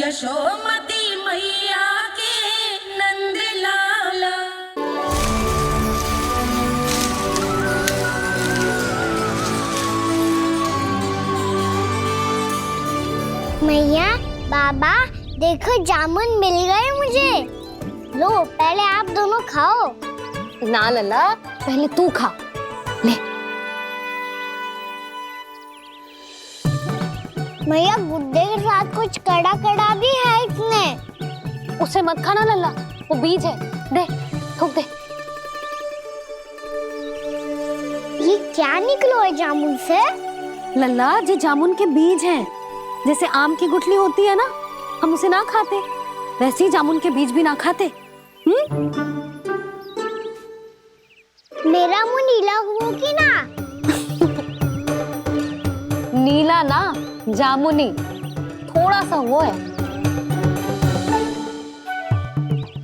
यशोमती मैया के नंद लाला। मैया, बाबा, देखो जामुन मिल गए मुझे। लो, पहले आप दोनों खाओ। ना लल्ला, पहले तू खा ले। मैया, गुड्डे के साथ कुछ कड़ा कड़ा भी है इसमें। उसे मत खाना लल्ला, वो बीज है। दे, थूक दे। ये क्या निकलो है जामुन से? लल्ला, ये जामुन के बीज हैं। जैसे आम की गुठली होती है ना, हम उसे ना खाते, वैसे ही जामुन के बीज भी ना खाते। मेरा मुंह नीला हुआ कि ना? नीला ना, जामुनी, थोड़ा सा वो है।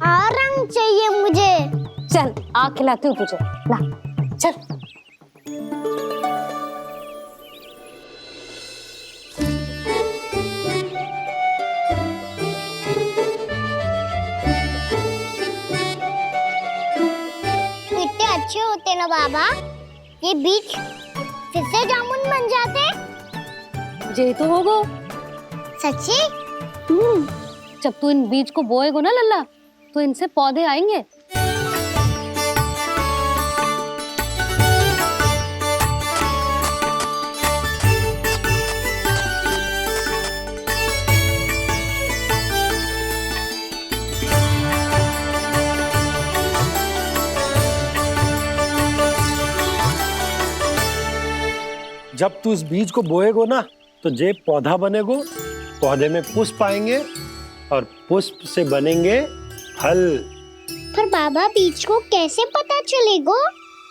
और रंग चाहिए मुझे। चल, आ खिलाती हूँ तुझे, ला, चल। कितने अच्छे होते ना बाबा, ये बीज फिर से जामुन बन जाते। जे तो होगो। सच्ची? जब तू इन बीज को बोएगो ना लल्ला, तो इनसे पौधे आएंगे। जब तू इस बीज को बोएगो ना, तो जे पौधा बनेगो, पौधे में पुष्प आएंगे और पुष्प से बनेंगे फल। पर बाबा, बीज को कैसे पता चलेगा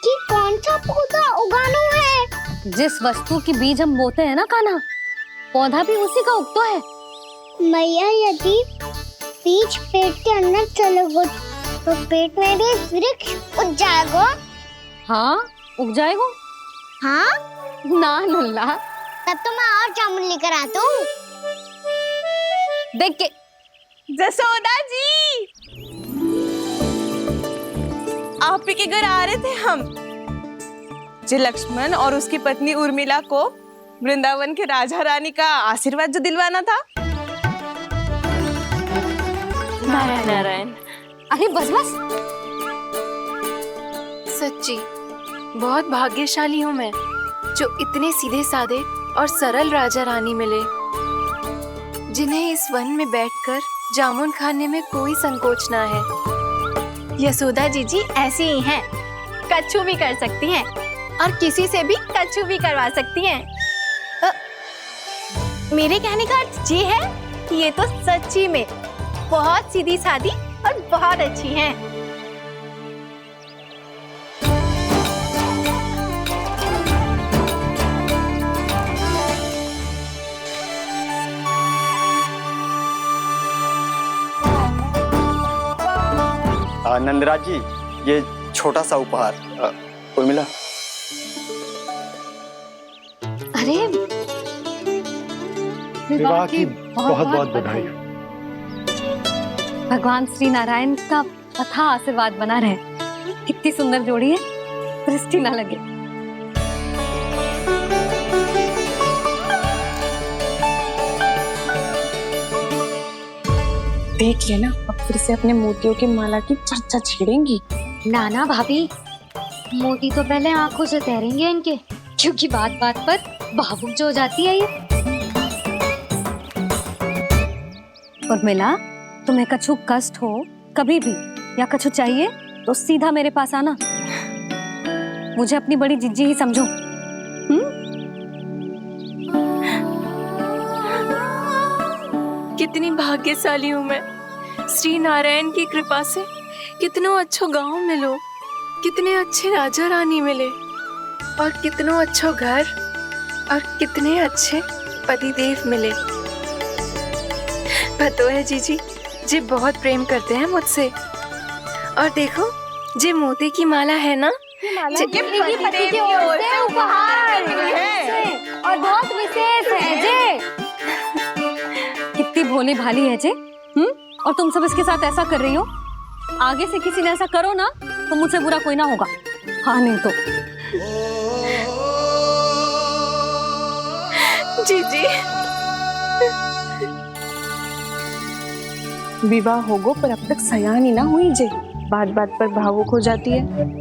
कि कौन सा पौधा उगाना है? जिस वस्तु की बीज हम बोते हैं ना कान्हा, पौधा भी उसी का उगता है। मैया, यदि बीज पेट के अंदर चलेगा तो पेट में भी वृक्ष उग जाएगा। हाँ, उग जाएगा। हाँ? ना लल्ला, तब तो मैं और जामुन लेकर आता हूँ। देख के। जसोदा जी, आप ही के घर आ रहे थे हम। जो लक्ष्मण और उसकी पत्नी उर्मिला को वृंदावन के राजा रानी का आशीर्वाद जो दिलवाना था। नारायण नारायण। अरे बस बस। सच्ची बहुत भाग्यशाली हूँ मैं, जो इतने सीधे साधे और सरल राजा रानी मिले, जिन्हें इस वन में बैठकर जामुन खाने में कोई संकोच ना है। यशोदा जी ऐसी ही हैं, कच्छू भी कर सकती हैं और किसी से भी कच्छू भी करवा सकती हैं। मेरे कहने का अर्थ ये है कि ये तो सच्ची में बहुत सीधी सादी और बहुत अच्छी हैं। नंदराज जी, ये छोटा सा उपहार। उर्मिला। अरे विवाह की बहुत बहुत बधाई। भगवान श्री नारायण का अथाह आशीर्वाद बना रहे। कितनी सुंदर जोड़ी है, दृष्टि ना लगे। देख लेना, अब फिर से अपने मोतियों की माला की चर्चा छेड़ेंगी। नाना भाभी, मोती तो पहले आंखों से तैरेंगे इनके, क्योंकि बात बात पर भावुक जो हो जाती है ये। उर्मिला, तुम्हें कछु कष्ट हो कभी भी या कछु चाहिए तो सीधा मेरे पास आना। मुझे अपनी बड़ी जिज्जी ही समझो। कितनी भाग्यशाली हूँ मैं, श्री नारायण की कृपा से कितनों अच्छो गांव मिलो, कितने अच्छे राजा रानी मिले, और कितनों अच्छो घर और कितने अच्छे पतिदेव मिले। पतो है जीजी, जी बहुत प्रेम करते हैं मुझसे। और देखो, जी मोती की माला है ना, पति की ओर से उपहार है और बहुत विशेष है जे। कितनी भोली भाली है जे, और तुम सब इसके साथ ऐसा कर रही हो। आगे से किसी ने ऐसा करो ना तो मुझसे बुरा कोई ना होगा। हाँ नहीं तो। जीजी विवाह होगो पर अब तक सयान ही ना हुई जे, बात बात पर भावुक हो जाती है।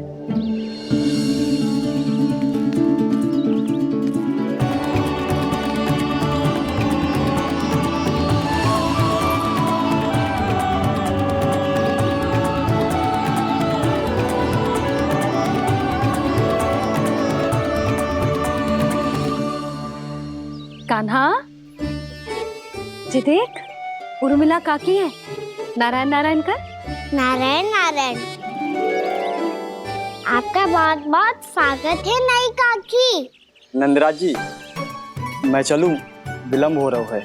कान्हा जी देख, उर्मिला काकी है। नारायण नारायण कर। नारायण नारायण। आपका बहुत बहुत स्वागत है नई काकी। नंदराज जी, मैं चलूं, विलम्ब हो रहा है।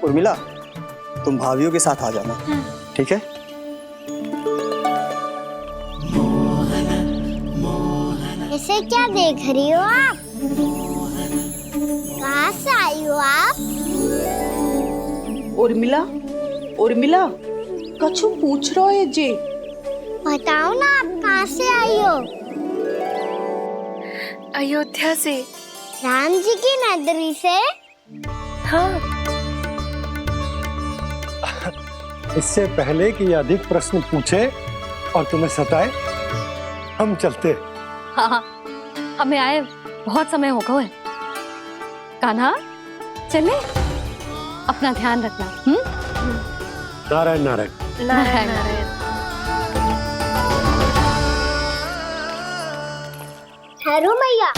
उर्मिला, तुम भाभियों के साथ आ जाना, ठीक है? इसे क्या देख रही हो आप? कहाँ से आई हो आप? उर्मिला, उर्मिला, कछु पूछ रहा है जी। बताओ ना आप कहाँ से आई हो? अयोध्या से। राम जी की नगरी से? हाँ। इससे पहले कि ये अधिक प्रश्न पूछे और तुम्हें सताए, हम चलते। हाँ, हमें आए बहुत समय हो गया है। कान्हा चले, अपना ध्यान रखना। नारायण नारायण। नारायण नारायण। ठहरो मैया।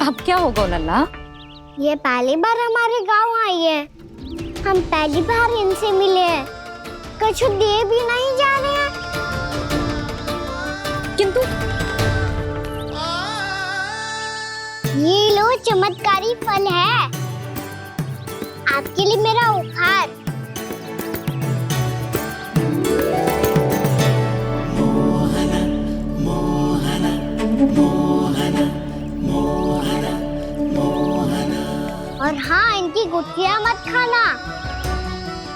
अब क्या होगा लल्ला? ये पहली बार हमारे गांव आई है, हम पहली बार इनसे मिले हैं, कुछ दे भी नहीं जा रहे हैं। किंतु ये लो चमत्कारी फल है, आपके लिए मेरा उपहार। और हाँ, इनकी गुठलियां मत खाना,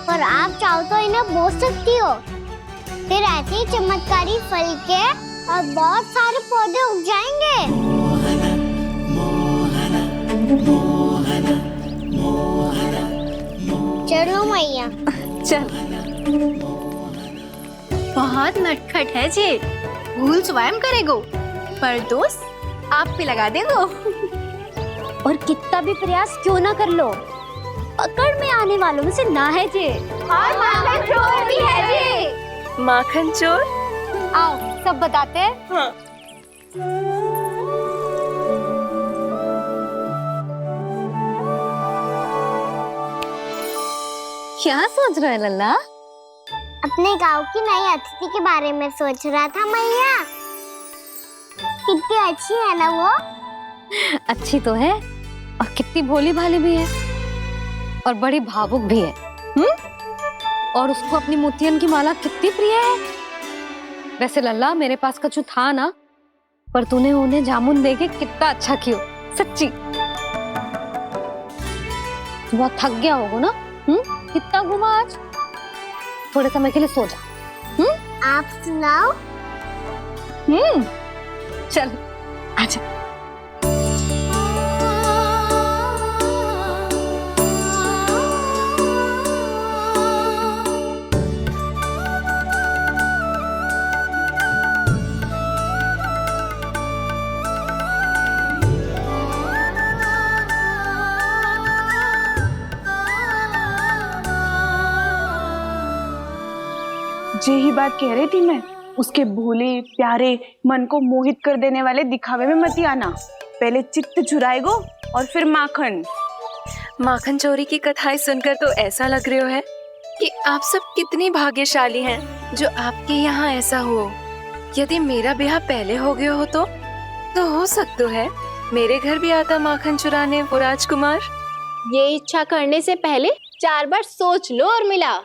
पर आप चाहो तो इन्हें बो सकती हो, फिर ऐसे ही चमत्कारी फल के और बहुत सारे पौधे उग जाएंगे। चलो मैया। चल। बहुत नटखट है जी, भूल स्वयं करेगो, पर दोस्त आप पे लगा देगो। और कितना भी प्रयास क्यों ना कर लो, पकड़ में आने वालों में से ना है जे। और माखन चोर भी है जी। माखन चोर? आओ सब बताते हैं। हाँ। क्या सोच रहे हैं लल्ला? अपने गांव की नई अतिथि के बारे में सोच रहा था मैया। कितनी अच्छी है ना वो? अच्छी तो है, और कितनी भोली भाली भी है, और बड़ी भावुक भी है। और उसको अपनी मोतियन की माला कितनी प्रिय है। वैसे लल्ला, मेरे पास कछु था ना, पर तूने उन्हें जामुन देके कितना अच्छा किया, सच्ची। बहुत थक गया होगा ना? कितना घुमा आज? थोड़े समय के लिए सो जा। आप सुनाओ। चल आजा। यही बात कह रही थी मैं, उसके भोले प्यारे मन को मोहित कर देने वाले दिखावे में मत आना। पहले चित्त चुराएगो और फिर माखन। माखन चोरी की कथाएं सुनकर तो ऐसा लग रहा है कि आप सब कितनी भाग्यशाली हैं जो आपके यहाँ ऐसा हो। यदि मेरा ब्याह पहले हो गया हो तो हो सकता है मेरे घर भी आता माखन चुराने वो राजकुमार। ये इच्छा करने से पहले 4 बार सोच लो उर्मिला।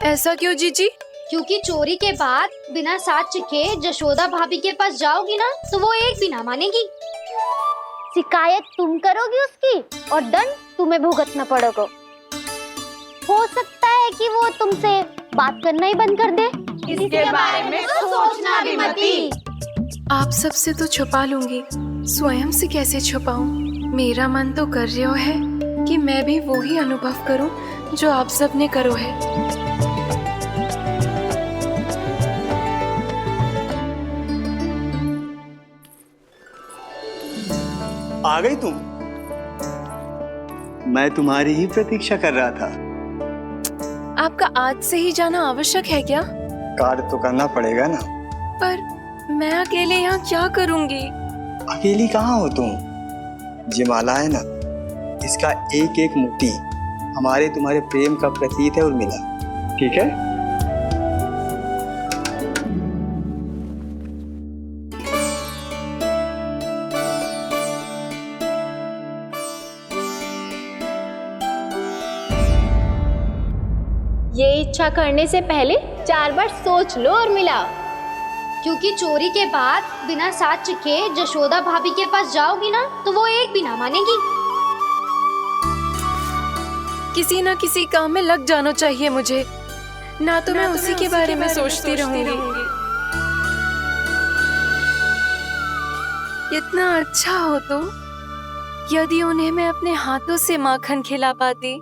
ऐसा क्यों जीजी? क्योंकि चोरी के बाद बिना साथ चिखे जशोदा भाभी के पास जाओगी ना तो वो एक भी ना मानेगी। शिकायत तुम करोगी उसकी और दंड तुम्हें भुगतना पड़ेगा। है कि वो तुमसे बात करना ही बंद कर दे? इसके बारे में तो सोचना भी मती। आप सबसे तो छुपा लूंगी, स्वयं से कैसे छुपाऊं? मेरा मन तो कर रहा है कि मैं भी वो ही अनुभव करूं जो आप सब ने करो है। आ गई तुम? मैं तुम्हारी ही प्रतीक्षा कर रहा था। आपका आज से ही जाना आवश्यक है क्या? कार्य तो करना पड़ेगा ना। पर मैं अकेले यहाँ क्या करूंगी? अकेली कहाँ हो तुम? ये माला है ना, इसका एक एक मोती हमारे तुम्हारे प्रेम का प्रतीक है उर्मिला, ठीक है? ये इच्छा करने से पहले 4 बार सोच लो उर्मिला। क्योंकि चोरी के बाद बिना साथ चखे जशोदा भाभी के पास जाओगी ना तो वो एक भी ना मानेगी। किसी ना किसी काम में लग जाना चाहिए मुझे, ना तो मैं उसी के बारे में सोचती रहूंगी। इतना अच्छा हो तो यदि उन्हें मैं अपने हाथों से माखन खिला पाती।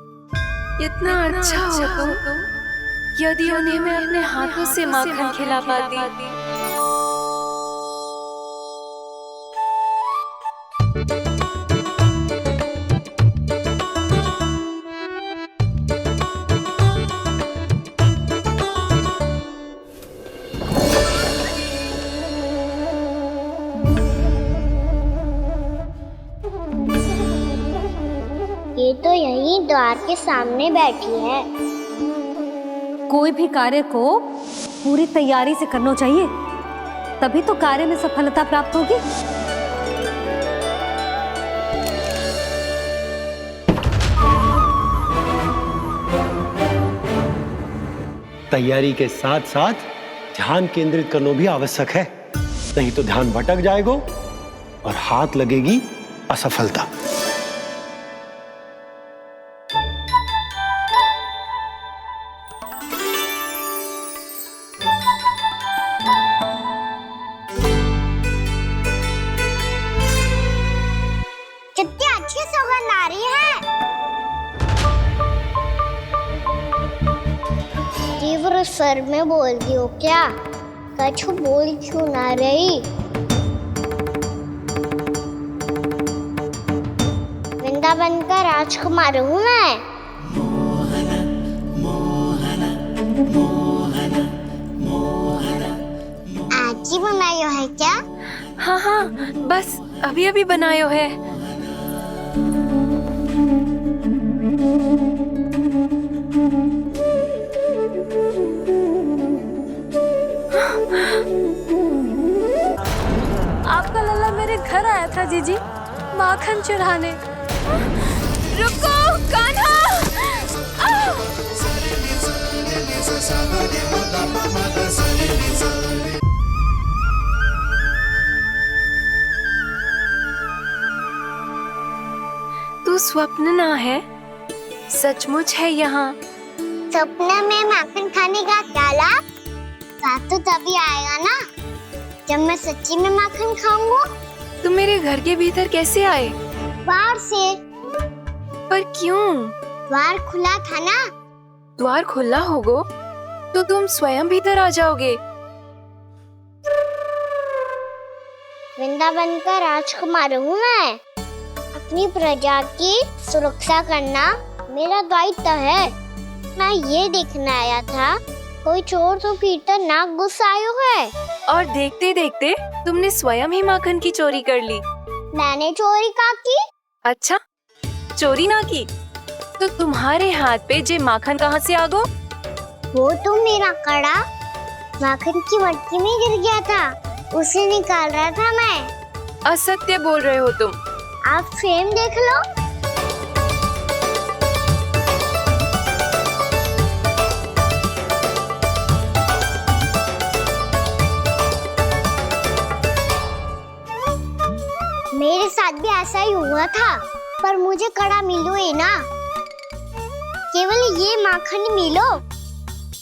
इतना अच्छा हो तो यदि उन्हें मैं अपने हाथों से माखन खिला पाती। ये तो यहीं द्वार के सामने बैठी है। कोई भी कार्य को पूरी तैयारी से करना चाहिए, तभी तो कार्य में सफलता प्राप्त होगी। तैयारी के साथ साथ ध्यान केंद्रित करना भी आवश्यक है, नहीं तो ध्यान भटक जाएगा और हाथ लगेगी असफलता। कितनी अच्छी सुगंध आ रही है। तीव्र स्वर में बोलती हो क्या? कछु बोल क्यों ना रही? वृंदावन का राजकुमार हूँ मैं। आज ही बनायो है क्या? हाँ हाँ, बस अभी अभी बनायो है। आपका लल्ला मेरे घर आया था जीजी, माखन चढ़ाने। रुको कान्हा! तू स्वप्न ना है, सचमुच है यहाँ। सपने में माखन खाने का क्या लाभ? स्वाद तो तभी आएगा ना जब मैं सच्ची में माखन खाऊंगा। तुम मेरे घर के भीतर कैसे आए? बाहर से। पर क्यों? द्वार खुला था ना। द्वार खुला होगा तो तुम स्वयं भीतर आ जाओगे। वृंदावन का राजकुमार हूँ मैं। अपनी प्रजा की सुरक्षा करना मेरा दायित्व है। मैं ये देखने आया था कोई चोर तो भीतर ना घुस आयो है। और देखते देखते तुमने स्वयं ही माखन की चोरी कर ली। मैंने चोरी का की? अच्छा, चोरी ना की तो तुम्हारे हाथ पे जे माखन कहाँ से आ गो? वो तो मेरा कड़ा माखन की मटकी में गिर गया था, उसे निकाल रहा था मैं। असत्य बोल रहे हो तुम। आप स्वयं देख लो। मेरे साथ भी ऐसा ही हुआ था, पर मुझे कड़ा मिलो ही ना। केवल ये माखन मिलो।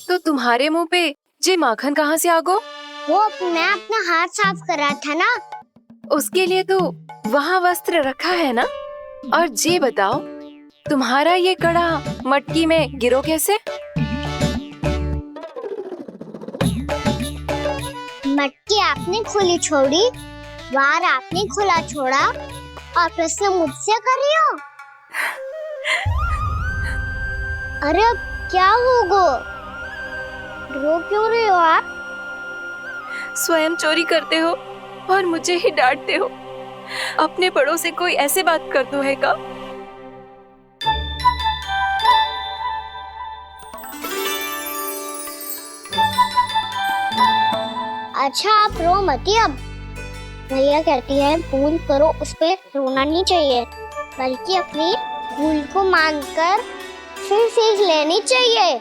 तो तुम्हारे मुंह पे जे माखन कहाँ से आ गो? वो मैं अपना हाथ साफ कर रहा था ना। उसके लिए तो वहाँ वस्त्र रखा है ना। और जे बताओ, तुम्हारा ये कड़ा मटकी में गिरो कैसे? मटकी आपने खुली छोड़ी, द्वार आपने खुला छोड़ा और प्रश्न मुझसे कर रही हो? अरे अब क्या होगा? रो क्यों रहे हो आप? स्वयं चोरी करते हो और मुझे ही डांटते हो। अपने बड़ों से कोई ऐसे बात कर दो है का? अच्छा आप रो मती। अब भैया कहती है भूल करो, उस पे रोना नहीं चाहिए, बल्कि अपनी भूल को मानकर फिर सीख लेनी चाहिए।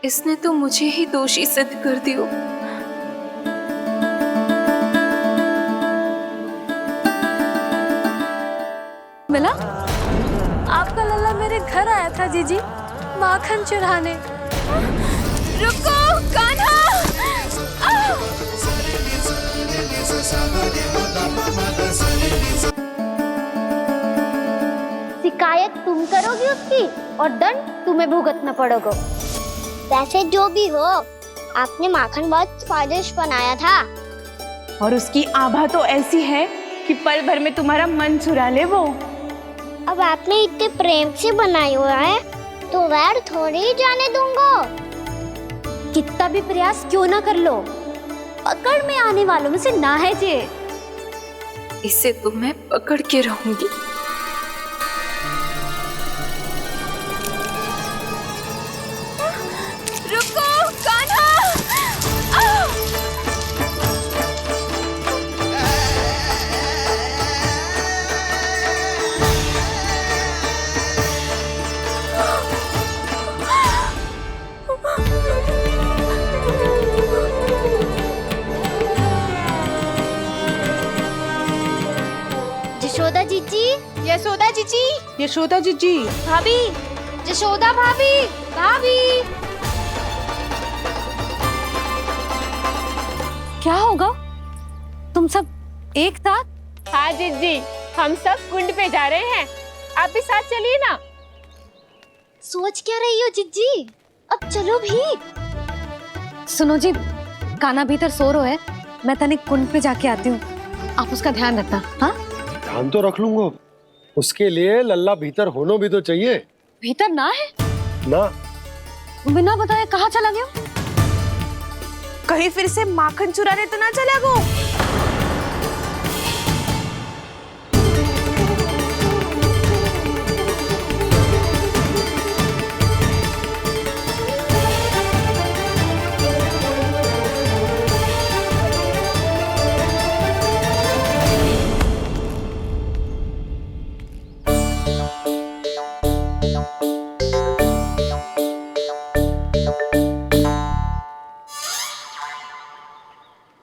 इसने तो मुझे ही दोषी सिद्ध कर दियो। मिला? आपका लल्ला मेरे घर आया था जीजी, माखन चुराने। रुको कान्हा! शिकायत तुम करोगी उसकी और दंड तुम्हें भुगतना पड़ेगा। वैसे जो भी हो, आपने माखन बहुत स्वादिष्ट बनाया था। और उसकी आभा तो ऐसी है कि पल भर में तुम्हारा मन चुरा ले वो। अब आपने इतने प्रेम से बनाई हुआ है तो वैर थोड़ी ही जाने दूंगा। कितना भी प्रयास क्यों ना कर लो, पकड़ में आने वालों में से ना है जे। इसे तो मैं पकड़ के रहूंगी। रुको कान्हा! यशोदा जीजी, यशोदा जीजी, यशोदा जीजी, भाभी, यशोदा भाभी, भाभी। क्या होगा? तुम सब एक साथ? हाँ जीजी, हम सब कुंड पे जा रहे हैं, आप भी साथ चलिए ना। सोच क्या रही हो जीजी? अब चलो भी। सुनो जी, कान्हा भीतर सो रहा है, मैं तनिक कुंड पे जाके आती हूँ, आप उसका ध्यान रखना। हाँ, ध्यान तो रख लूंगा, उसके लिए लल्ला भीतर होना भी तो चाहिए। भीतर ना है? ना, बिना बताए कहाँ चला गया? कहीं फिर से माखन चुराने तो ना चला गो।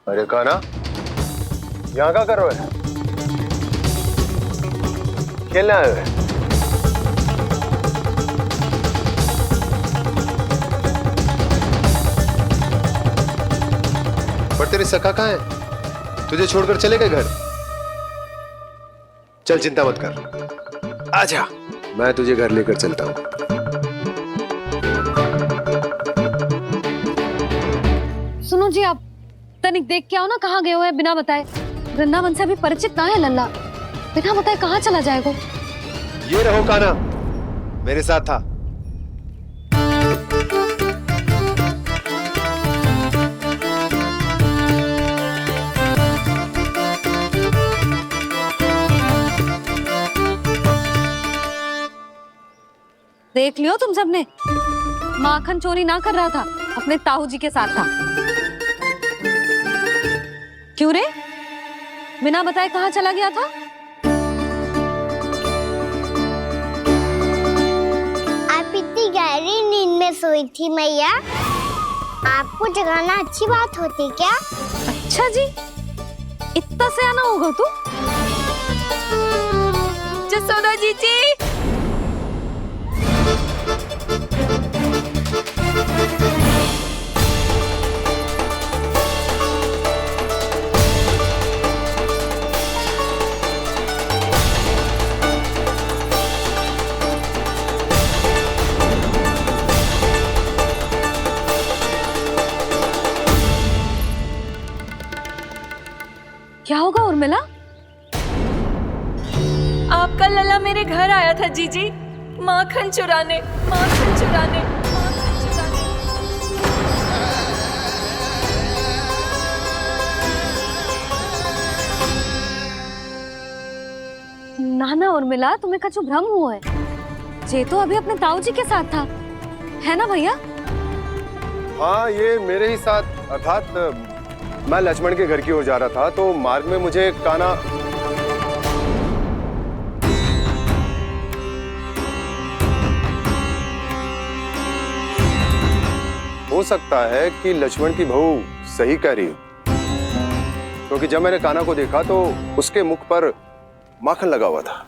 अरे कान्हा, यहाँ क्या कर रहे हो? खेलने आए हुए? पर तेरे सखा कहाँ है? तुझे छोड़कर चले गए घर? चल चिंता मत कर, आजा, मैं तुझे घर लेकर चलता हूँ। सुनो जी, आप तनिक देख के आओ ना, कहाँ गए हुए हैं बिना बताए। वृंदावन से अभी परिचित ना है लल्ला, बिना बताए कहाँ चला जाएगा? ये रहो कान्हा, मेरे साथ था। देख लियो तुम सबने, माखन चोरी ना कर रहा था, अपने ताऊ जी के साथ था। क्यों रे, बिना बताए कहाँ चला गया था? आप इतनी गहरी नींद में सोई थी मैया, आपको जगाना अच्छी बात होती क्या? अच्छा जी, इतना सयाना होगा तू? यशोदा जीजी, क्या होगा उर्मिला? आपका लला मेरे घर आया था जीजी, माखन चुराने, माखन चुराने, माखन चुराने। ना ना उर्मिला, तुम्हें कछु भ्रम हुआ है। जे तो अभी अपने ताऊ जी के साथ था, है ना भैया? हाँ, ये मेरे ही साथ, अर्थात मैं लक्ष्मण के घर की ओर जा रहा था तो मार्ग में मुझे कान्हा हो सकता है कि लक्ष्मण की बहू सही कह रही हो, क्योंकि जब मैंने कान्हा को देखा तो उसके मुख पर माखन लगा हुआ था।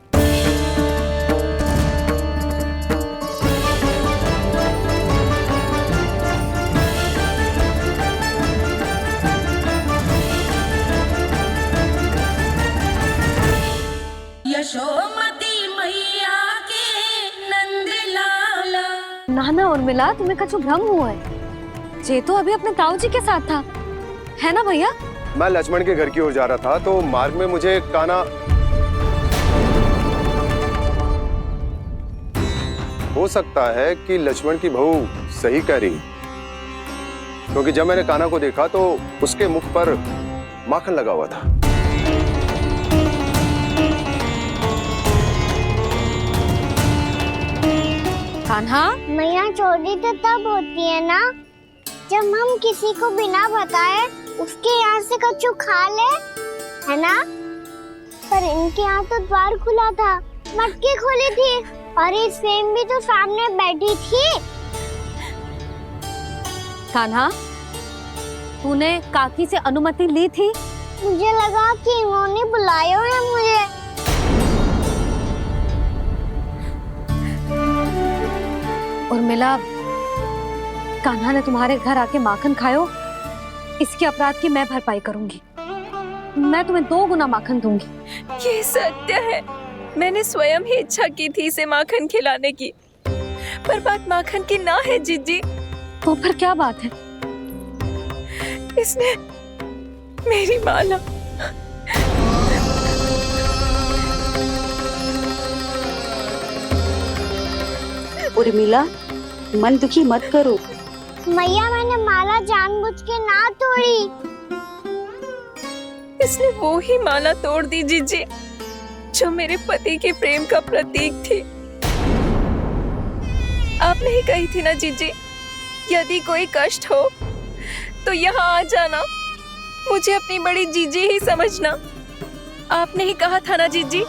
यशोमती मैया के नंद लाला। ना ना उर्मिला, तुम्हें कछु भ्रम हुआ है। जे तो अभी अपने ताऊ जी के साथ था, है ना भैया? मैं लक्ष्मण के घर की ओर जा रहा था तो मार्ग में मुझे कान्हा हो सकता है कि लक्ष्मण की बहू सही कह रही, क्योंकि जब मैंने कान्हा को देखा तो उसके मुख पर माखन लगा हुआ था। कान्हा, मैया चोरी तो तब होती है ना जब हम किसी को बिना बताए उसके यहाँ से कछु खा ले, है ना? पर इनके यहाँ तो द्वार खुला था, मटकी खोली थी और इस फेम भी तो सामने बैठी थी। कान्हा, तूने काकी से अनुमति ली थी? मुझे लगा कि इन्होंने बुलाया है मुझे। उर्मिला, कान्हा ने तुम्हारे घर आके माखन खायो, इसके अपराध की मैं भरपाई करूंगी। मैं तुम्हें 2 गुना माखन दूंगी। ये सत्य है, मैंने स्वयं ही इच्छा की थी इसे माखन खिलाने की, पर बात माखन की ना है जीजी। तो फिर क्या बात है? इसने मेरी माला उर्मिला, मन दुखी मत करो। मैया, मैंने माला जानबूझ के ना तोड़ी। इसने वो ही माला तोड़ दी जीजी जो मेरे पति के प्रेम का प्रतीक थी। आपने ही कही थी ना जीजी, यदि कोई कष्ट हो तो यहाँ आ जाना, मुझे अपनी बड़ी जीजी ही समझना। आपने ही कहा था ना जीजी,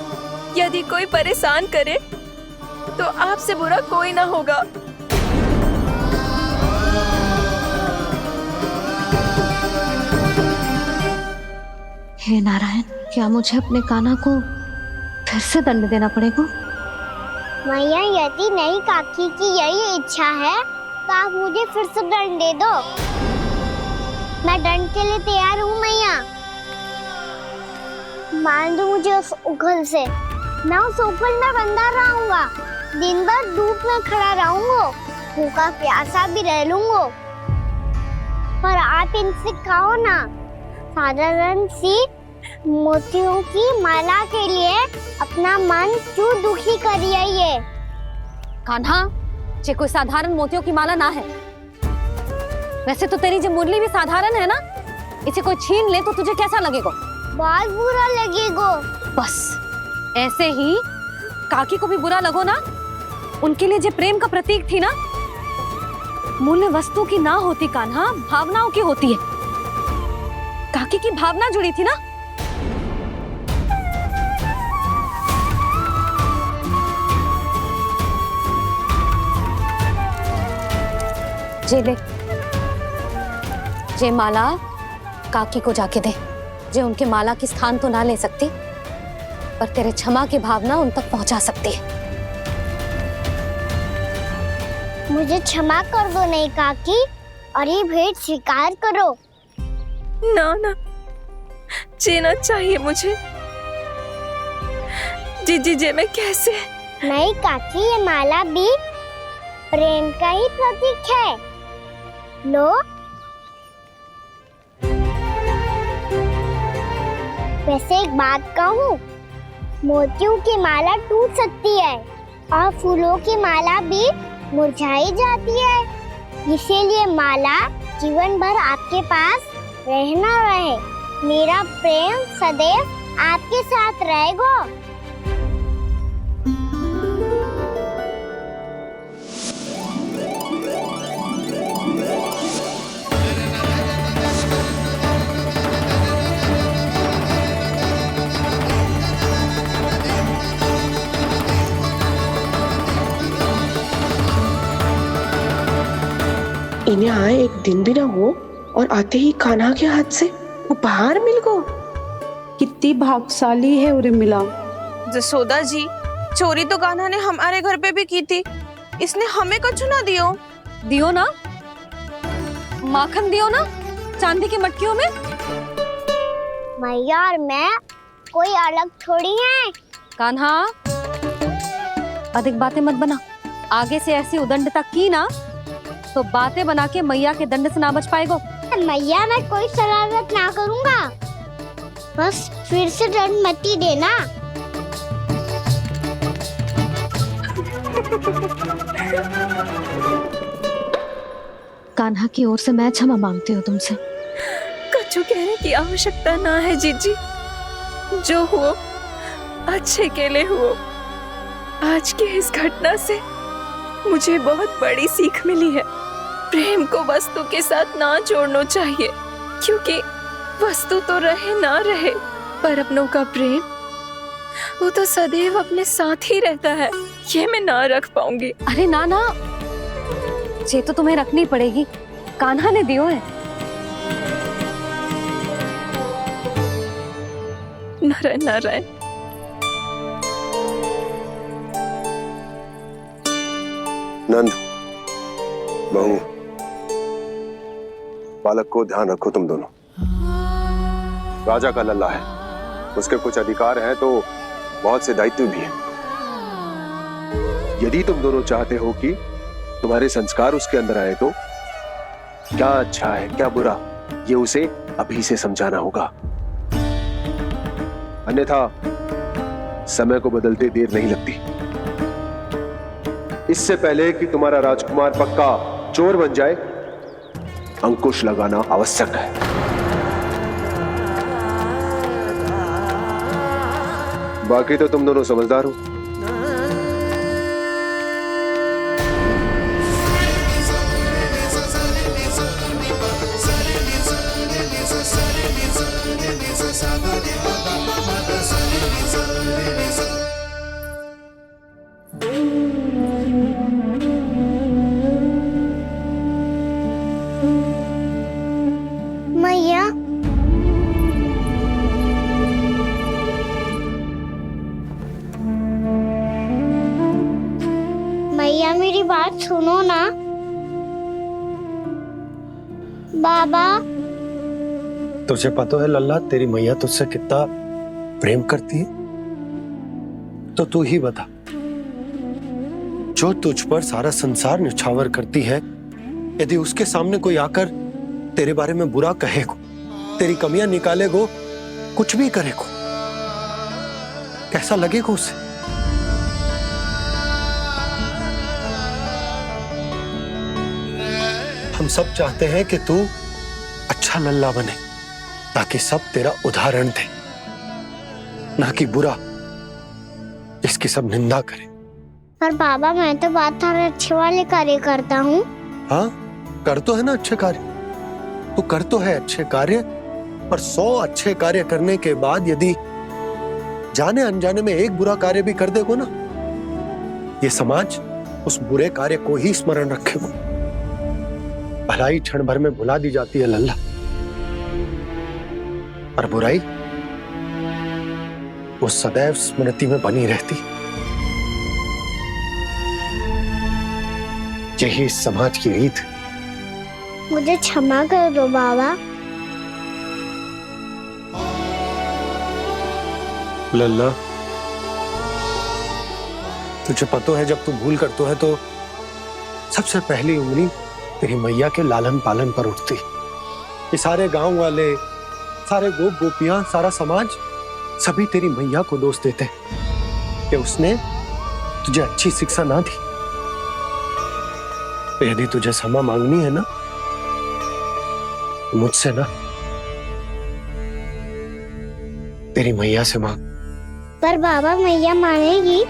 यदि कोई परेशान करे तो आपसे बुरा कोई ना होगा। हे नारायण, क्या मुझे अपने कान्हा को फिर से दंड देना पड़ेगा? मैया, यदि नहीं काकी की यही इच्छा है तो आप मुझे फिर से दंड दे दो। मैं दंड के लिए तैयार हूँ मैया। मान दो मुझे उस उखल से, मैं उस उखल में बंधा रहूंगा, दिन भर धूप में खड़ा रहूंगा, भूखा प्यासा भी रह लूंगा। पर आप इनसे कहो ना, साधारण सी मोतियों की माला के लिए अपना मन क्यों दुखी करिए? ये कान्हा, ये कोई साधारण मोतियों की माला ना है। वैसे तो तेरी जो मुरली भी साधारण है ना, इसे कोई छीन ले तो तुझे कैसा लगेगा? बहुत बुरा लगेगा। बस ऐसे ही काकी को भी बुरा लगो ना। उनके लिए जो प्रेम का प्रतीक थी ना, मूल्य वस्तु की ना होती कान्हा, भावनाओं की होती है। काकी की भावना जुड़ी थी ना। जे ले, जे माला काकी को जाके दे। जे उनके माला की स्थान तो ना ले सकती, पर तेरे क्षमा की भावना उन तक पहुंचा सकती है। मुझे क्षमा कर दो नहीं काकी, और ये भेंट स्वीकार करो। ना ना, जीना चाहिए मुझे। जीजी जे मैं कैसे? नहीं काकी, ये माला भी प्रेम का ही प्रतीक है। लो। वैसे एक बात कहूँ, मोतियों की माला टूट सकती है और फूलों की माला भी मुरझाई जाती है। इसीलिए माला जीवन भर आपके पास रहना रहे। मेरा प्रेम सदैव आपके साथ रहेगा। इन्हें आए एक दिन भी ना हो और आते ही कान्हा के हाथ से उपहार मिल गो। कितनी भाग्यशाली है उर्मिला। जसोदा जी, चोरी तो कान्हा ने हमारे घर पे भी की थी, इसने हमें कुछ ना दियो। दियो ना, माखन दियो ना चांदी की मटकियों में। मैया और मैं कोई अलग थोड़ी हैं। कान्हा, अधिक बातें मत बना। आगे से ऐसी उदंडता की ना तो बातें बना के मैया के दंड से ना बच पाएगो। मैया, मैं कोई शरारत ना करूँगा, बस फिर से दंड मत ही देना। कान्हा की ओर से मैं क्षमा मांगती हूँ तुमसे। कछु कहने की आवश्यकता ना है जीजी, जो हुआ अच्छे के लिए हुआ। आज की इस घटना से मुझे बहुत बड़ी सीख मिली है। प्रेम को वस्तु के साथ ना जोड़ना चाहिए, क्योंकि वस्तु तो रहे ना रहे, पर अपनों का प्रेम वो तो सदैव अपने साथ ही रहता है। ये मैं ना रख पाऊंगी। अरे ना ना, ये तो तुम्हें रखनी पड़ेगी। कान्हा ने दियो है। नारायण नारायण। नंद, बहू, बालक को ध्यान रखो तुम दोनों। राजा का लल्ला है, उसके कुछ अधिकार हैं तो बहुत से दायित्व भी हैं। यदि तुम दोनों चाहते हो कि तुम्हारे संस्कार उसके अंदर आए तो क्या अच्छा है क्या बुरा, ये उसे अभी से समझाना होगा। अन्यथा समय को बदलते देर नहीं लगती। इससे पहले कि तुम्हारा राजकुमार पक्का चोर बन जाए, अंकुश लगाना आवश्यक है। बाकी तो तुम दोनों समझदार हो। मैया, मैया मेरी बात सुनो ना। बाबा, तुझे पता है लल्ला, तेरी मैया तुझसे कितना प्रेम करती है, तो तू ही बता, जो तुझ पर सारा संसार न्यौछावर करती है, यदि उसके सामने कोई आकर तेरे बारे में बुरा कहेगो, तेरी कमियां निकालेगो, कुछ भी करेगो, कैसा लगेगा उसे? हम सब चाहते हैं कि तू अच्छा लल्ला बने, ताकि सब तेरा उदाहरण दे, ना कि बुरा जिसकी सब निंदा करे। पर बाबा, मैं तो बात हर अच्छे वाले कार्य करता हूँ। हाँ, कर तो है ना अच्छे कार्य, तू कर तो है अच्छे कार्य, पर 100 अच्छे कार्य करने के बाद यदि जाने अनजाने में एक बुरा कार्य भी कर देगो ना, ये समाज उस बुरे कार्य को ही स्मरण रखेगो। भलाई क्षण भर में भुला दी जाती है लल्ला, और बुराई वो सदैव स्मृति में बनी रहती। यही इस समाज की रीत। मुझे क्षमा कर दो बाबा। लल्ला, तुझे पता है जब तू भूल करतो है तो सबसे पहली उंगली तेरी मैया के लालन पालन पर उठती। ये सारे गांव वाले, सारे गोप गोपियां, सारा समाज सभी तेरी मैया को दोष देते हैं कि उसने तुझे अच्छी शिक्षा ना दी। तो यदि तुझे क्षमा मांगनी है ना, तो मुझसे ना, तेरी मैया से मांग। पर बाबा मैया मानेगी?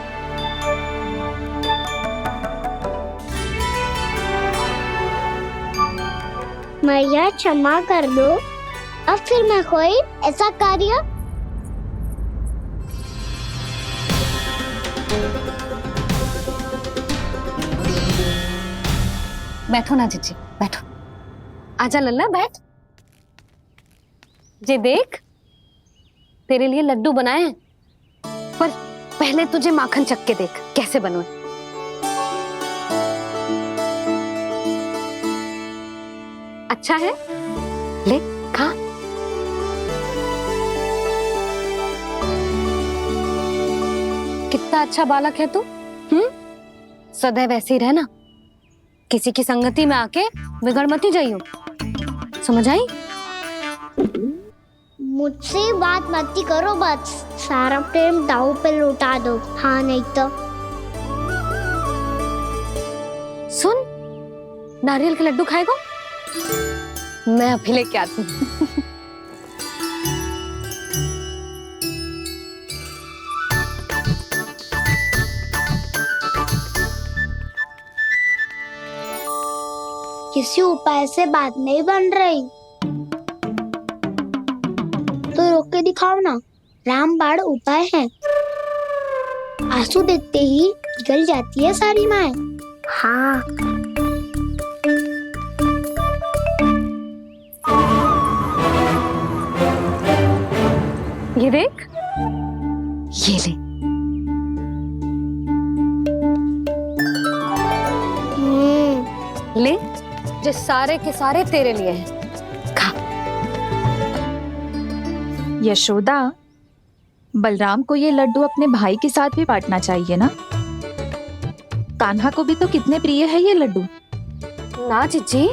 मैया क्षमा कर दो, अब फिर मैं कोई ऐसा कार्य। बैठो ना जीजी, बैठो। आजा लल्ला, बैठ। जे देख, तेरे लिए लड्डू बनाए हैं, पर पहले तुझे माखन चख के देख कैसे बने। अच्छा है, ले खा। कितना अच्छा बालक है तू। सदैव ऐसे ही रहना, किसी की संगति में आके बिगड़ मती जाइयो, समझ आई? मुझसे बात मत करो, बस सारा प्रेम दाव पे लौटा दो। हाँ नहीं तो सुन, नारियल के लड्डू खाएगा? मैं अभी लेके आती हूँ। किसी उपाय से बात नहीं बन रही तो रोक के दिखाओ ना। रामबाण उपाय है, आंसू देखते ही जल जाती है सारी माए। हाँ ये देख, ये ले। ले, जो सारे के सारे तेरे लिए हैं, खा। यशोदा, बलराम को ये लड्डू अपने भाई के साथ भी बांटना चाहिए ना। कान्हा को भी तो कितने प्रिय है ये लड्डू। ना जीजी,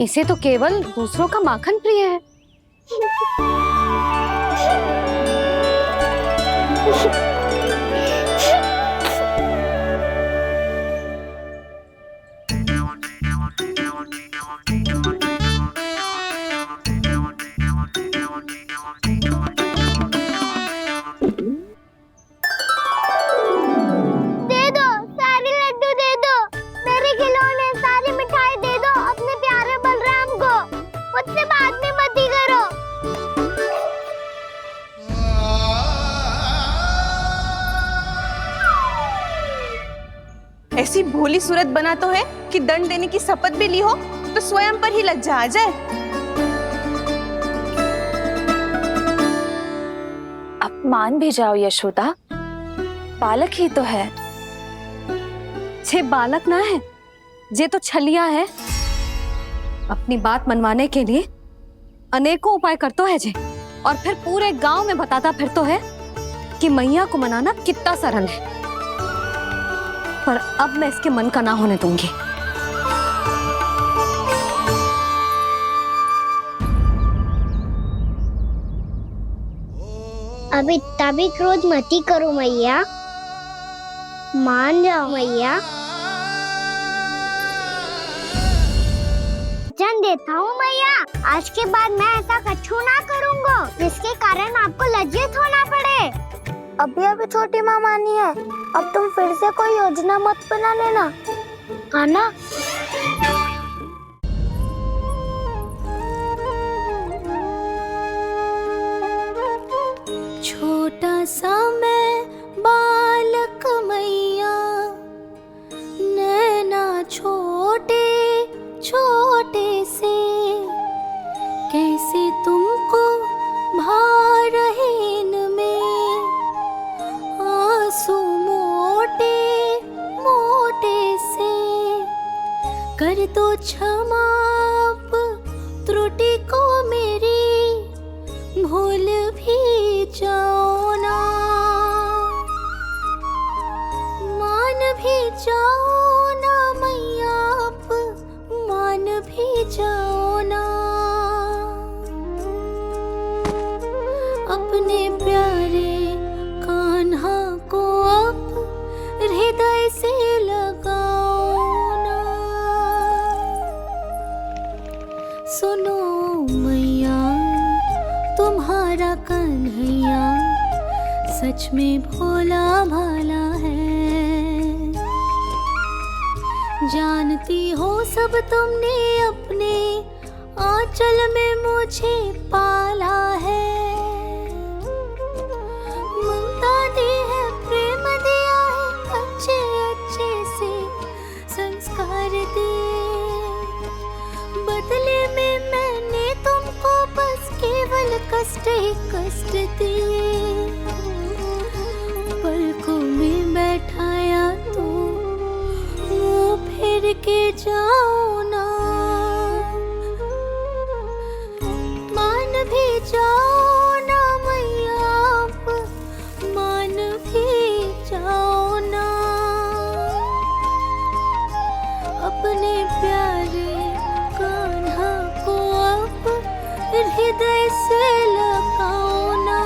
इसे तो केवल दूसरों का माखन प्रिय है। ऐसी भोली सूरत बना तो है कि दंड देने की शपथ भी ली हो तो स्वयं पर ही लज्जा आ जाए। अब मान भी जाओ यशोदा, बालक ही तो है। छे बालक ना है, जे तो छलिया है। अपनी बात मनवाने के लिए अनेकों उपाय करतो है जे, और फिर पूरे गांव में बताता फिरतो है कि मैया को मनाना कितना सरल है। पर अब मैं इसके मन का ना होने दूंगी। अब इतना भी क्रोध मती करो मैया, मान जाओ मैया। वचन देता हूँ मैया, आज के बाद मैं ऐसा कछु ना करूँगा जिसके कारण आपको लज्जित होना पड़े। अभी छोटी माँ मानी है, अब तुम फिर से कोई योजना मत बना लेना, कान्हा। छोटा सा मैं बालक मैया, नैना छोटे छोटे से, कैसे तुमको भा रहे इनमें आंसू मोटे मोटे से। कर दो क्षमा त्रुटि को मेरी, भूल भी जाओ ना, मान भी जाओ ना मैया, आप मान भी जाओ ना। अपने प्यार सुनो मैया तुम्हारा कन्हैया सच में भोला भाला है। जानती हो सब तुमने अपने आंचल में मुझे पाला है। ममता दी है, प्रेम दिया है, अच्छे अच्छे से संस्कार दिए। बदले में मैंने तुमको बस केवल कष्ट ही कष्ट दिए। पलकों में बैठाया तो मुंह फेर के जाओ ना। मान भी जाओ ना मैया आप, मान भी जाओ ना। अपने प्यारे कान्हा को आप हृदय से लगाओ ना।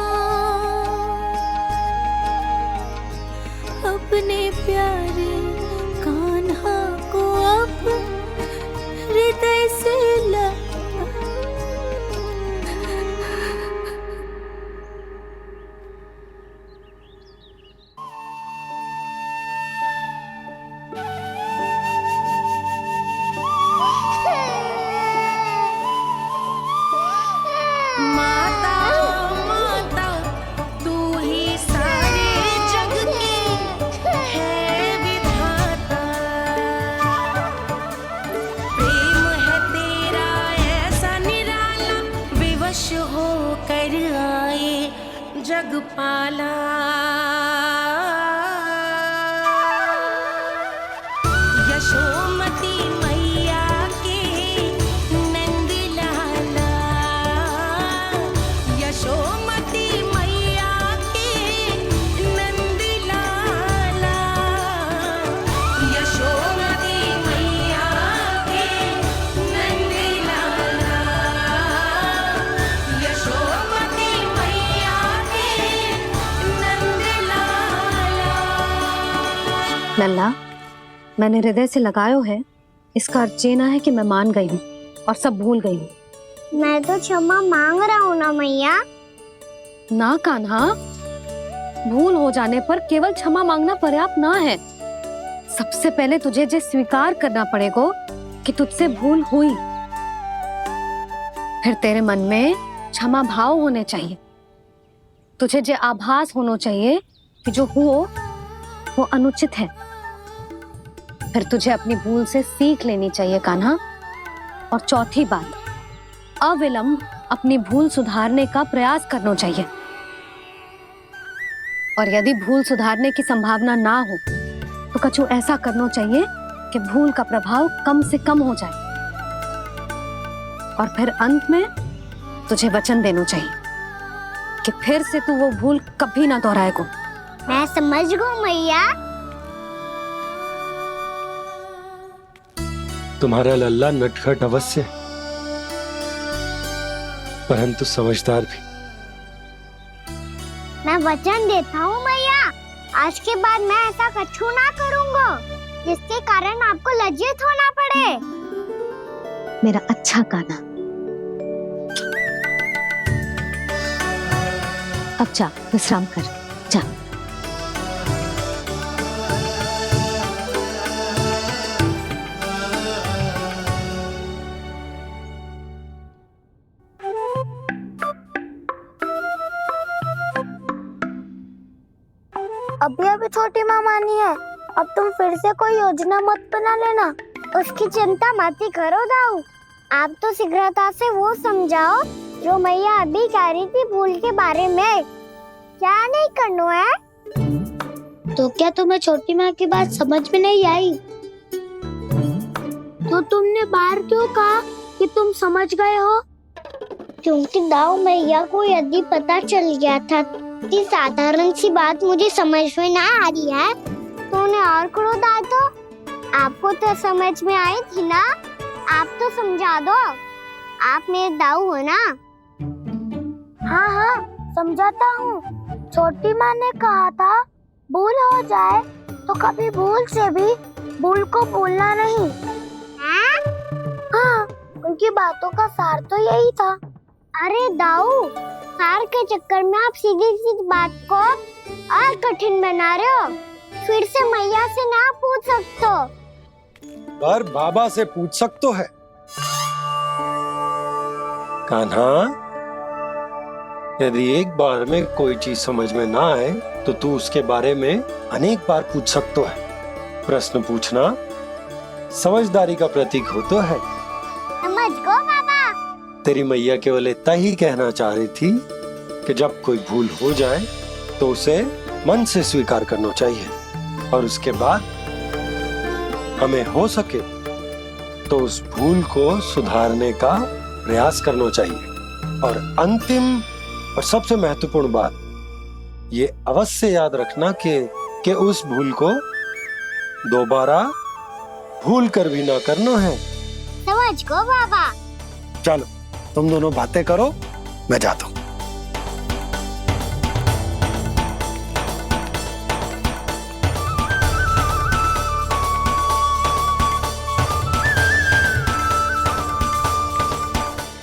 अपने प्यारे कान्हा को आप हृदय से माता माता तू ही सारे जग के है विधाता। प्रेम है तेरा ऐसा निराला, विवश हो कर आए जग पाला। यशोमती मैया के नंद लाला, यशोमती मैया के नंद लाला, यशोमती मैया के नंद लाला, यशोमती मैया के नंद लाला। लल्ला, मैंने हृदय से लगायो है, इसका अर्थ ये ना है कि मैं मान गई हूँ और सब भूल गई हूँ। मैं तो क्षमा मांग रहा हूँ ना मैया। ना कान्हा, भूल हो जाने पर केवल क्षमा मांगना पर्याप्त ना है। सबसे पहले तुझे ये स्वीकार करना पड़ेगा कि तुझसे भूल हुई। फिर तेरे मन में क्षमा भाव होने चाहिए। तुझे ये आभास होना चाहिए कि जो हुआ वो अनुचित है। फिर तुझे अपनी भूल से सीख लेनी चाहिए कान्हा। और चौथी बात, अविलंब अपनी भूल सुधारने का प्रयास करना चाहिए। और यदि भूल सुधारने की संभावना ना हो तो कछु ऐसा करना चाहिए कि भूल का प्रभाव कम से कम हो जाए। और फिर अंत में तुझे वचन देना चाहिए कि फिर से तू वो भूल कभी ना दोहराएगा। मैं समझ गई मैया। तुम्हारा लल्ला नटखट अवश्य, परंतु समझदार भी। मैं वचन देता हूँ मैया, आज के बाद मैं ऐसा कछु ना करूँगा जिसके कारण आपको लज्जित होना पड़े। मेरा अच्छा कान्हा, अब जा विश्राम कर, जा। अभी अभी छोटी माँ मानी है, अब तुम फिर से कोई योजना मत बना लेना। उसकी चिंता मत ही करो दाऊ। आप तो शीघ्रता से वो समझाओ जो मैया अभी कह रही थी भूल के बारे में। क्या नहीं करना है? तो क्या तुम्हें छोटी माँ की बात समझ में नहीं आई? तो तुमने बाहर क्यों कहा कि तुम समझ गए हो? क्योंकि दाऊ मैया को यदि पता चल गया था कि साधारण सी बात मुझे समझ में ना आ रही है तो उन्हें और क्रोध आया। तो आपको तो समझ में आई थी ना, आप तो समझा दो। आप मेरे दाऊ हो ना। हाँ हाँ समझाता हूँ। छोटी माँ ने कहा था भूल हो जाए तो कभी भूल से भी भूल को भूलना नहीं। हाँ उनकी बातों का सार तो यही था। अरे दाऊ, सार के चक्कर में आप सीधी सीधी बात को और कठिन बना रहे हो। फिर से मैया से ना पूछ सकते हो, पर बाबा से पूछ सकते है। कान्हा, यदि एक बार में कोई चीज समझ में ना आए तो तू उसके बारे में अनेक बार पूछ सकते है। प्रश्न पूछना समझदारी का प्रतीक होता है। समझ गो बाबा। तेरी मैया केवल इतना ही कहना चाह रही थी कि जब कोई भूल हो जाए तो उसे मन से स्वीकार करना चाहिए और उसके बाद हमें हो सके तो उस भूल को सुधारने का प्रयास करना चाहिए। और अंतिम और सबसे महत्वपूर्ण बात ये अवश्य याद रखना कि उस भूल को दोबारा भूल कर भी ना करना है। समझ गो बाबा। चलो तुम दोनों बातें करो, मैं जाता हूँ।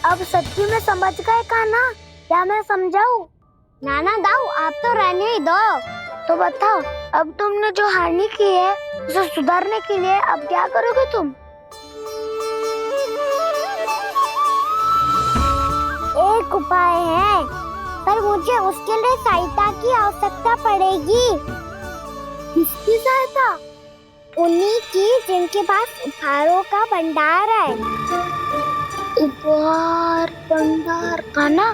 अब सच्ची में समझ गए कान्हा, क्या मैं समझाऊं? नाना दाऊ, आप तो रहने ही दो। तो बताओ, अब तुमने जो हानि की है उसे सुधारने के लिए अब क्या करोगे तुम? एक उपाय है, पर मुझे उसके लिए सहायता की आवश्यकता पड़ेगी। किसकी सहायता? उन्हीं की जिनके पास उपहारों का भंडार है। उपहार भंडार? कान्हा,